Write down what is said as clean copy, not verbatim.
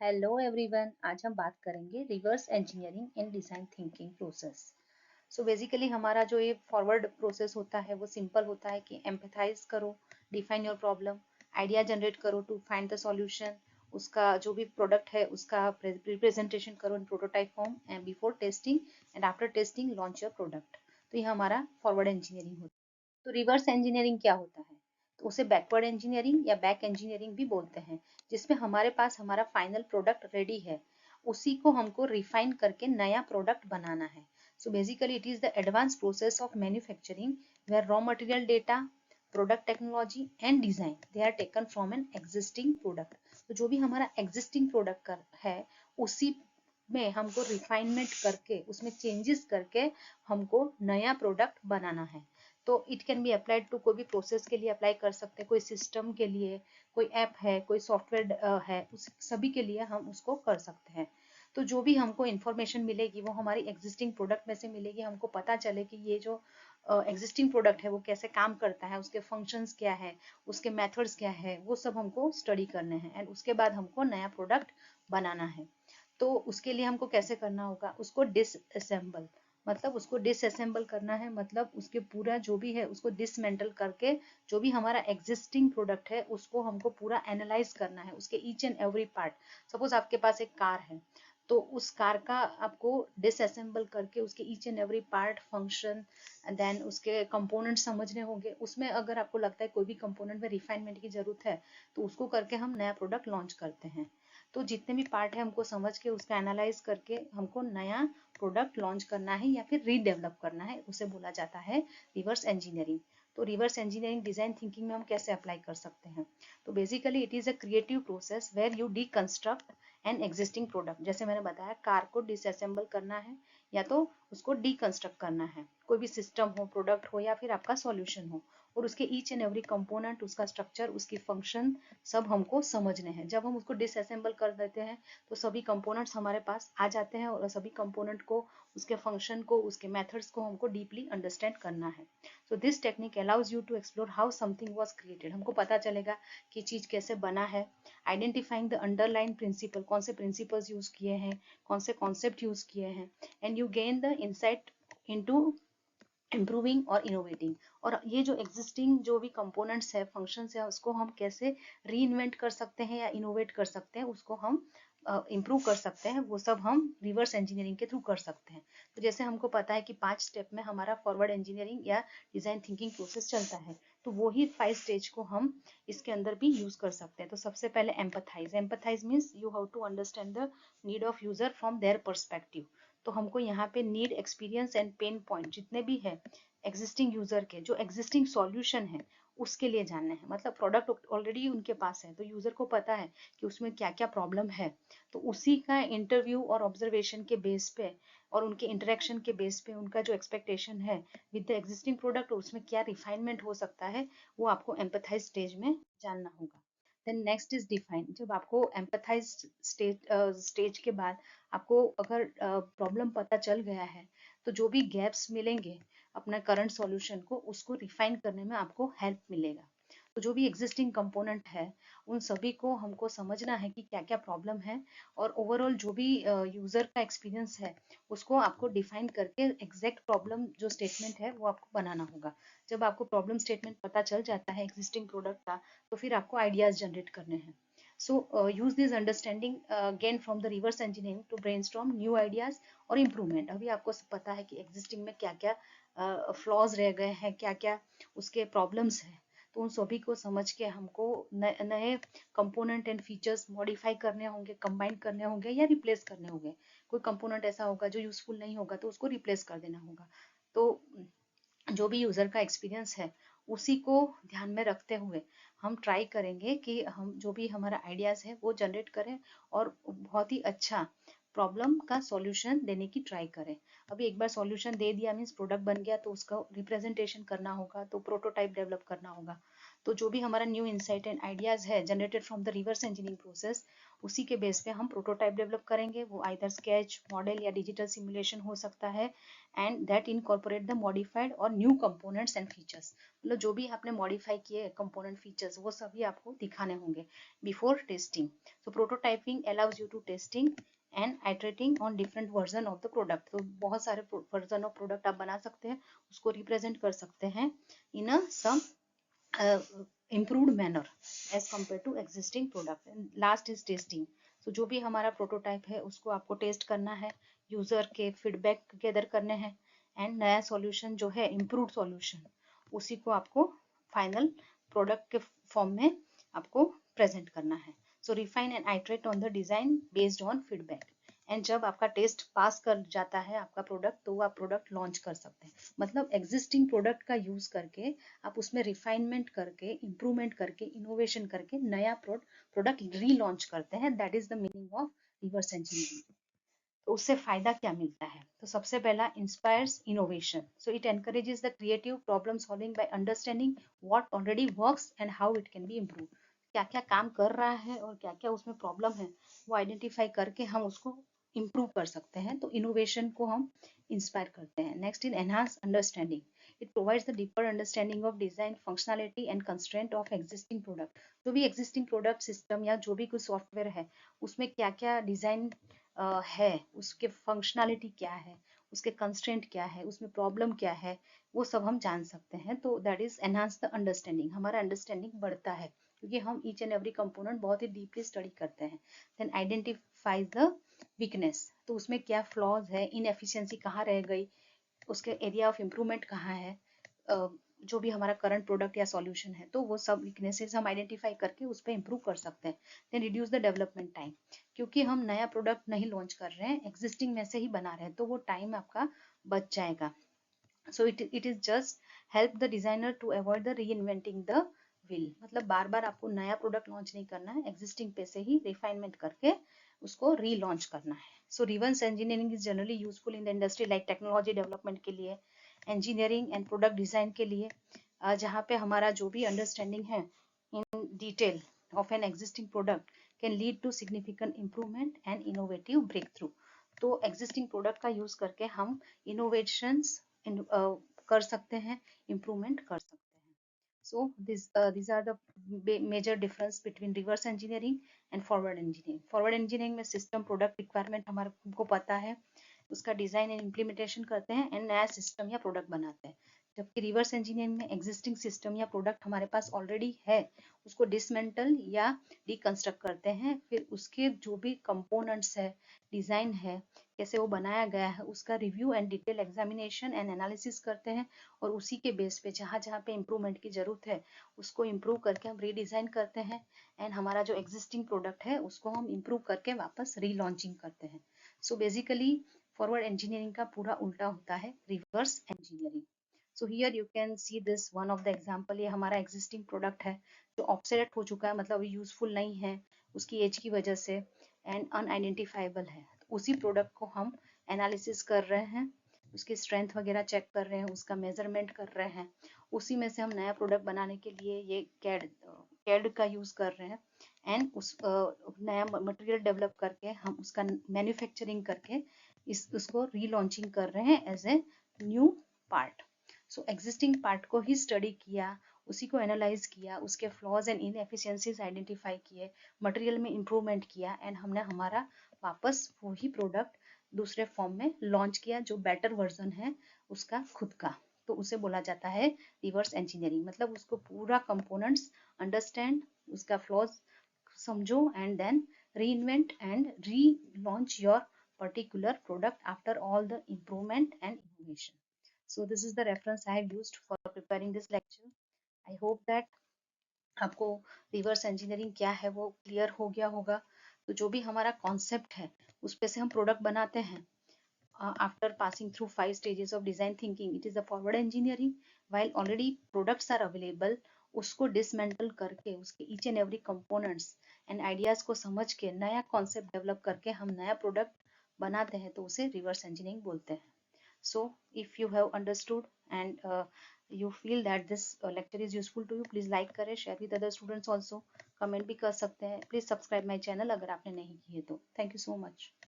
Hello everyone, आज हम बात करेंगे reverse engineering in design thinking process. So basically हमारा जो ये फॉरवर्ड प्रोसेस होता है वो सिंपल होता है कि एम्पैथाइज करो, define your problem, idea generate करो टू फाइंड द सॉल्यूशन, उसका जो भी प्रोडक्ट है उसका रिप्रेजेंटेशन करो in prototype form and before testing and after testing launch your product. तो ये हमारा फॉरवर्ड इंजीनियरिंग होता है। तो रिवर्स इंजीनियरिंग क्या होता है? तो उसे बैकवर्ड इंजीनियरिंग या बैक इंजीनियरिंग भी बोलते हैं, जिसमें हमारे पास हमारा फाइनल प्रोडक्ट रेडी है, उसी को हमको रिफाइन करके नया प्रोडक्ट बनाना है। So basically it is the advance process of manufacturing where raw material data, product technology and design they are taken from an existing product. तो जो भी हमारा एग्जिस्टिंग प्रोडक्ट है उसी में हमको रिफाइनमेंट करके उसमें चेंजेस करके हमको नया प्रोडक्ट बनाना है। तो it can be applied to, कोई भी प्रोसेस के लिए अप्लाई कर सकते हैं, कोई सिस्टम के लिए, कोई ऐप है, कोई सॉफ्टवेयर है, उस सभी के लिए हम उसको कर सकते हैं। तो जो भी हमको इन्फॉर्मेशन मिलेगी वो हमारी एग्जिस्टिंग प्रोडक्ट में से मिलेगी। हमको पता चले कि ये जो एग्जिस्टिंग प्रोडक्ट है वो कैसे काम करता है, उसके फंक्शंस क्या है, उसके मेथड्स क्या है, वो सब हमको स्टडी करने हैं एंड उसके बाद हमको नया प्रोडक्ट बनाना है। तो उसके लिए हमको कैसे करना होगा, उसको डिसअसेंबल, मतलब उसको डिसअसेंबल करना है, मतलब उसके पूरा जो भी है उसको डिसमेंटल करके जो भी हमारा एग्जिस्टिंग प्रोडक्ट है उसको हमको पूरा एनालाइज करना है, उसके each and every part. Suppose आपके पास एक कार है, तो उस कार का आपको डिसअसेंबल करके उसके each and every part, function, then उसके कंपोनेंट समझने होंगे। उसमें अगर आपको लगता है कोई भी कंपोनेंट में रिफाइनमेंट की जरूरत है तो उसको करके हम नया प्रोडक्ट लॉन्च करते हैं। तो जितने भी पार्ट है हमको समझ के उसका एनालाइज करके हमको नया प्रोडक्ट लॉन्च करना है या फिर रीडेवलप करना है, उसे बोला जाता है रिवर्स इंजीनियरिंग। तो रिवर्स इंजीनियरिंग डिजाइन थिंकिंग में हम कैसे अप्लाई कर सकते हैं? तो basically it is a creative process where you deconstruct an existing product. जैसे मैंने बताया, कार को डिसअसेंबल करना है या तो उसको डीकंस्ट्रक्ट करना है, कोई भी सिस्टम हो, प्रोडक्ट हो या फिर आपका सॉल्यूशन हो, और उसके ईच एंड एवरी कंपोनेंट, उसका स्ट्रक्चर, उसकी फंक्शन सब हमको समझने हैं। जब हम उसको डिसअसेंबल कर देते हैं तो सभी कंपोनेंट्स हमारे पास आ जाते हैं और सभी कंपोनेंट को, उसके फंक्शन को, उसके मेथड्स को हमको डीपली अंडरस्टैंड करना है। So this technique allows you to explore how something was created. हमको पता चलेगा कि चीज कैसे बना है। आइडेंटिफाइंग द अंडरलाइन प्रिंसिपल, कौन से प्रिंसिपल्स यूज किए हैं, कौन से कॉन्सेप्ट यूज किए हैं, and you gain the insight into improving और इनोवेटिंग। और ये जो एग्जिस्टिंग जो भी कंपोनेंट्स है, फंक्शंस है, उसको हम कैसे री इन्वेंट कर सकते हैं या इनोवेट कर सकते हैं, उसको हम इम्प्रूव कर सकते हैं, वो सब हम रिवर्स इंजीनियरिंग के थ्रू कर सकते हैं। तो जैसे हमको पता है कि 5 स्टेप में हमारा फॉरवर्ड इंजीनियरिंग या डिजाइन थिंकिंग प्रोसेस चलता है, तो वही 5 स्टेज को हम इसके अंदर भी यूज कर सकते हैं। तो सबसे पहले empathize. Empathize means you have to understand the need of user from their perspective. तो हमको यहाँ पे need, experience and pain point जितने भी है एग्जिस्टिंग यूजर के, जो एग्जिस्टिंग सॉल्यूशन है उसके लिए जानने हैं। मतलब प्रोडक्ट ऑलरेडी उनके पास है तो यूजर को पता है कि उसमें क्या क्या प्रॉब्लम है, तो उसी का इंटरव्यू और ऑब्जर्वेशन के बेस पे और उनके इंटरेक्शन के बेस पे उनका जो एक्सपेक्टेशन है विद द एग्जिस्टिंग प्रोडक्ट और उसमें क्या रिफाइनमेंट हो सकता है, वो आपको एम्पथाइज स्टेज में जानना होगा। Then next is define. जब आपको एम्पथाइज स्टेज के बाद आपको अगर प्रॉब्लम पता चल गया है तो जो भी गैप्स मिलेंगे अपना करंट सॉल्यूशन को, उसको रिफाइन करने में आपको हेल्प मिलेगा। तो जो भी एग्जिस्टिंग कंपोनेंट है उन सभी को हमको समझना है कि क्या क्या प्रॉब्लम है, और ओवरऑल जो भी यूजर का एक्सपीरियंस है उसको आपको डिफाइन करके एग्जैक्ट प्रॉब्लम जो स्टेटमेंट है वो आपको बनाना होगा। जब आपको प्रॉब्लम स्टेटमेंट पता चल जाता है एग्जिस्टिंग प्रोडक्ट का, तो फिर आपको आइडियाज जनरेट करने हैं। So use this understanding gain from the reverse engineering to brainstorm new ideas और improvement। अभी आपको पता है कि existing में क्या क्या फ्लॉज रह गए हैं, क्या क्या उसके प्रॉब्लम्स हैं, तो उन सभी को समझ के हमको नए कंपोनेंट एंड फीचर्स मॉडिफाई करने होंगे, कंबाइन करने होंगे या रिप्लेस करने होंगे। कोई कंपोनेंट ऐसा होगा जो यूजफुल नहीं होगा तो उसको रिप्लेस कर देना होगा। तो जो भी यूजर का एक्सपीरियंस है उसी को ध्यान में रखते हुए हम ट्राई करेंगे कि हम जो भी हमारा आइडियाज है वो जनरेट करें और बहुत ही अच्छा प्रॉब्लम का सॉल्यूशन देने की ट्राई करें। अभी एक बार सॉल्यूशन दे दिया मीन्स प्रोडक्ट बन गया तो उसका रिप्रेजेंटेशन करना होगा, तो प्रोटोटाइप डेवलप करना होगा। तो जो भी हमारा न्यू इंसाइट एंड आइडियाज है generated from the reverse engineering process, उसी के बेस पे हम प्रोटोटाइप डेवलप करेंगे। वो आइदर स्केच, मॉडल या डिजिटल सिमुलेशन हो सकता है, and that incorporate the modified और न्यू कंपोनेंट्स एंड फीचर्स। मतलब जो भी आपने मॉडिफाई किए कंपोनेंट फीचर्स वो सभी आपको दिखाने होंगे before testing. So prototyping allows you to testing and iterating on different version of the product. तो बहुत सारे version of product आप बना सकते हैं, उसको represent कर सकते हैं in a some improved manner as compared to existing product. And last is testing. So जो भी हमारा प्रोटोटाइप है उसको आपको टेस्ट करना है, यूजर के फीडबैक गैदर करने हैं, एंड नया सॉल्यूशन जो है इम्प्रूव्ड सॉल्यूशन, उसी को आपको फाइनल प्रोडक्ट के फॉर्म में आपको प्रेजेंट करना है। So refine and iterate on the design based on feedback, and जब आपका टेस्ट पास कर जाता है आपका प्रोडक्ट, तो आप प्रोडक्ट लॉन्च कर सकते हैं। मतलब एग्जिस्टिंग प्रोडक्ट का यूज करके आप उसमें रिफाइनमेंट करके, इम्प्रूवमेंट करके, इनोवेशन करके नया प्रोडक्ट री-लॉन्च करते हैं। That is the meaning of reverse engineering. तो उससे फायदा क्या मिलता है? तो सबसे पहला, inspires innovation. So it encourages the creative problem solving by understanding what already works and how it can B improve. क्या क्या काम कर रहा है और क्या क्या उसमें प्रॉब्लम है, वो आइडेंटिफाई करके हम उसको इम्प्रूव कर सकते हैं। तो इनोवेशन को हम इंस्पायर करते हैं। Next in enhance understanding, it provides the deeper understanding of design, functionality and constraint of existing product. जो भी एग्जिस्टिंग प्रोडक्ट सिस्टम या जो भी कुछ सॉफ्टवेयर है उसमें क्या क्या डिजाइन है, उसके फंक्शनैलिटी क्या है, उसके कंस्ट्रेंट क्या है, उसमें प्रॉब्लम क्या है, वो सब हम जान सकते हैं। तो that is enhance the understanding. हमारा अंडरस्टैंडिंग बढ़ता है क्योंकि हम ईच एंड एवरी कंपोनेंट बहुत ही डीपली स्टडी करते हैं। देन आइडेंटिफाई द वीकनेस, तो उसमें क्या फ्लॉज है, इनएफिशिएंसी कहाँ रह गई, उसके एरिया ऑफ इम्प्रूवमेंट कहाँ है, जो भी हमारा करंट प्रोडक्ट या सॉल्यूशन है, तो वो सब वीकनेसेस हम आइडेंटिफाई करके उस पर इम्प्रूव कर सकते हैं। Then reduce the development time, क्योंकि हम नया प्रोडक्ट नहीं लॉन्च कर रहे हैं, एग्जिस्टिंग में से ही बना रहे हैं, तो वो टाइम आपका बच जाएगा। So it is just help the designer to avoid the reinventing the wheel. मतलब बार बार आपको नया प्रोडक्ट लॉन्च नहीं करना है, एग्जिस्टिंग पे से ही रिफाइनमेंट करके उसको री लॉन्च करना है। सो reverse engineering is generally useful in the industry like technology development के लिए, इंजीनियरिंग एंड प्रोडक्ट डिजाइन के लिए, जहाँ पे हमारा जो भी अंडरस्टैंडिंग है in detail of an existing product can lead to significant improvement and innovative breakthrough. तो एग्जिस्टिंग प्रोडक्ट का यूज करके हम इनोवेशंस कर सकते हैं, इम्प्रूवमेंट कर सकते हैं। So these are the major difference between reverse engineering and forward engineering. Forward engineering में system product requirement हमारे को पता है, उसका डिजाइन एंड इम्प्लीमेंटेशन करते हैं एंड नया सिस्टम या प्रोडक्ट बनाते हैं। जबकि रिवर्स इंजीनियरिंग में एग्जिस्टिंग सिस्टम या प्रोडक्ट हमारे पास ऑलरेडी है, उसको डिसमेंटल या रिकंस्ट्रक्ट करते हैं, फिर उसके जो भी कंपोनेंट्स है, डिजाइन है, कैसे वो बनाया गया है, उसका review and detail examination and analysis करते हैं, और उसी के बेस पे जहाँ जहाँ पे इम्प्रूवमेंट की जरूरत है उसको इम्प्रूव करके हम रीडिजाइन करते हैं, एंड हमारा जो एग्जिस्टिंग प्रोडक्ट है उसको हम इम्प्रूव करके वापस रीलॉन्चिंग करते हैं। सो बेसिकली फॉरवर्ड इंजीनियरिंग का पूरा उल्टा होता है reverse engineering. So here you can see this one of the example. ये हमारा एग्जिस्टिंग प्रोडक्ट है जो ऑब्सोलेट हो चुका है, मतलब यूजफुल नहीं है उसकी एज की वजह से, एंड अनआइडेंटिफाइबल है। उसी प्रोडक्ट को हम एनालिसिस कर रहे हैं, उसकी स्ट्रेंथ वगैरह चेक कर रहे हैं, उसका मेजरमेंट कर रहे हैं, उसी में से हम नया प्रोडक्ट बनाने के लिए ये कैड का यूज कर रहे हैं, एंड उस नया मटेरियल डेवलप करके हम उसका मैन्युफैक्चरिंग करके उसको रीलॉन्चिंग कर रहे हैं as a new part. So existing part को ही स्टडी किया, उसी को एनालाइज किया, उसके फ्लॉज एंड इनएफिशिएंसीज आइडेंटिफाई किए, मटेरियल में इम्प्रूवमेंट किया, एंड हमने हमारा वापस वही प्रोडक्ट दूसरे फॉर्म में लॉन्च किया जो बेटर वर्जन है उसका खुद का। तो उसे बोला जाता है रिवर्स इंजीनियरिंग। मतलब उसको पूरा कंपोनेंट्स अंडरस्टैंड, उसका फ्लॉज समझो, and then reinvent and re launch your particular product after all the improvement and innovation. So this is the reference I have used for preparing this lecture. I hope that आपको reverse engineering क्या है वो clear हो गया होगा। तो जो भी हमारा कॉन्सेप्ट है उस पे से हम प्रोडक्ट बनाते हैं after passing through 5 stages of design thinking. It is the forward engineering. While already products are available, उसको dismantle करके उसके each and every components and ideas को समझ के नया concept develop करके हम नया product बनाते हैं, तो उसे reverse engineering बोलते हैं। So if you have understood and you feel that this lecture is useful to you, please like करें, share with other students also, comment भी कर सकते हैं, please subscribe my channel अगर आपने नहीं की है तो. Thank you so much.